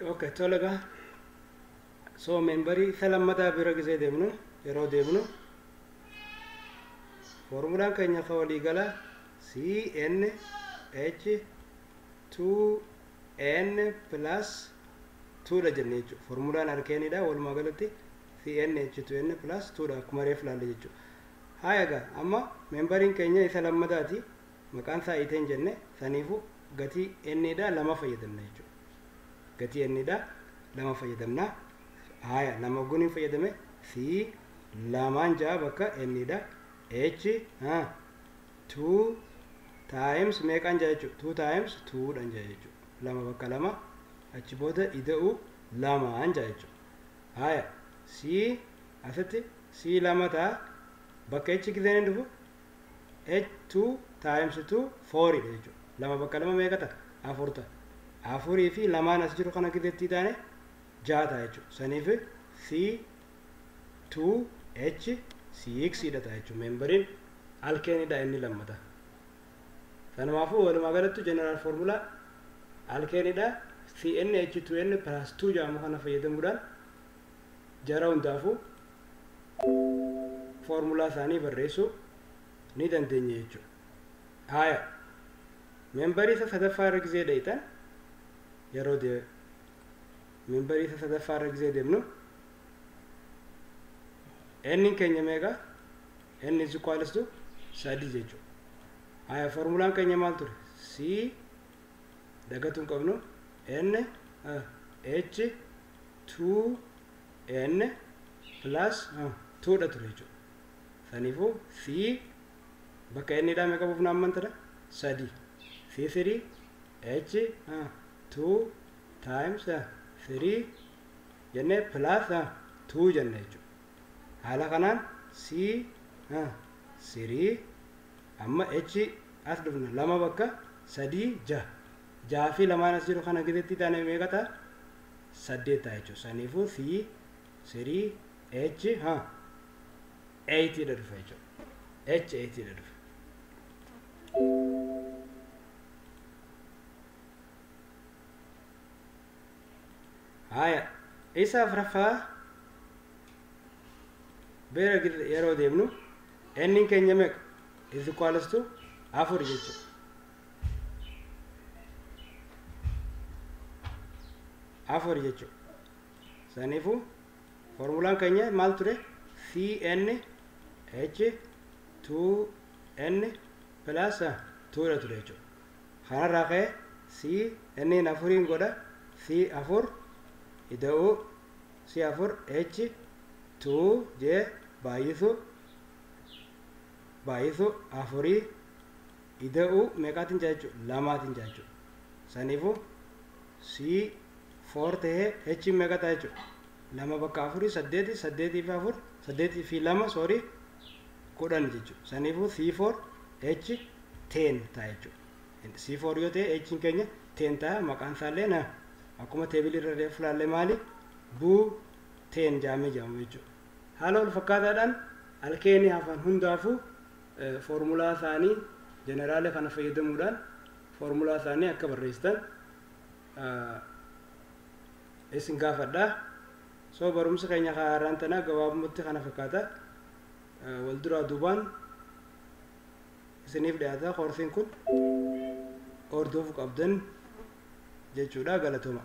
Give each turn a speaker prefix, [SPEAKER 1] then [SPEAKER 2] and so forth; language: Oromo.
[SPEAKER 1] Okay, tolega. So memberi salamata bira gise demnu yero demnu formula kenya khawali gala CnH 2n plus 2 da jenne jechu formula arkeni da wal magalati CnH 2n plus 2 da kuma ref lalle jechu hayaga amma memberin kenya isalammadati maqan sa iten jenne sanifu gati n da lama fayyadamna jechu gati n da lama fayyadamna haya lama guni fayyadame c laman ja baka n da h 2 times meqan ja jechu 2 times 2 dan ja jechu lama baka lama achi boda ida'u lama anja jechu haya c asati c lama ta baka h gizene ndufu h2 times 2 4 jechu lama baka lama meqata afurta afuri fi lama nas jiru kana gidetti tane jata jechu sanifi c 2 h 6 ida ta jechu memberin alkeni da inni lamata sanamafu wal magalattu general formula alkeni da CnH2n plus 2 jamu kana fayyadamuudhaan jara hundaafu formula isaanii barreessuu ni dandeenya jechuudha. Haya memberii isa sadaffaa irra gizee dheeytan yeroo memberii isa sadaffaa irra gizee deemnu n keenya meeqa n is equals to 3 jechuudha. Haya formulaan keenya maal ture c dagatuun qabnu n h 2n plus 2 da ture jechuudha. Saniifuu c bakka n dha meeqa buufna ammantadha 3 c3 h 2 times 3 jenne plus 2 jenne jechuudha. Haala kanaan c 3 amma h as dhufna lama bakka 3 6 jaafi lamaan as jiru kana gidetti taane meeqa ta'a 8 ta'a jechuudha. Saniifuu c 3 h 8 da dhufa jechuudha. h 8 da dhufa. Haya isa afraffaa beera yeroo deemnu n keenya meeqa is equals to 4 jechuudha. afur jechuudha. Saniifuu formulaan keenya maal ture CnH 2n plus 2 da ture jechuudha. Kanarraa ka'ee c n afuriin godha c afur ida'u c afur h 2 jee baay'isu afurii ida'u meeqaatiin jaa jechuudha lamaatiin jaa jechuudha. Saniifuu c 4 ta'ee h meeqa ta'a jechuudha lama bakka afurii 8 8 fi 4 8 fi 2 sorry 10 jechuudha. Saniifuu c4 h 10 ta'a jechuudha. c4 yoo ta'e h keenya 10 ta'a maqaan isaallee na akkuma teebilii irra reefu laallee maali buu 10 jaamee jaamu jechuudha. Haala wal fakkaataadhaan alkeenii hafan hundaafuu formulaa isaanii jeneraala kana fayyadamuudhaan formulaa isaanii akka barreessitan isin gaafadha. So barumsa keenya haaraan tanaa gabaabumatti kana fakkaata wal duraa duubaan isiniif dhiyaata koorsiin kun hordofuu qabdan jechuudha. Galatooma.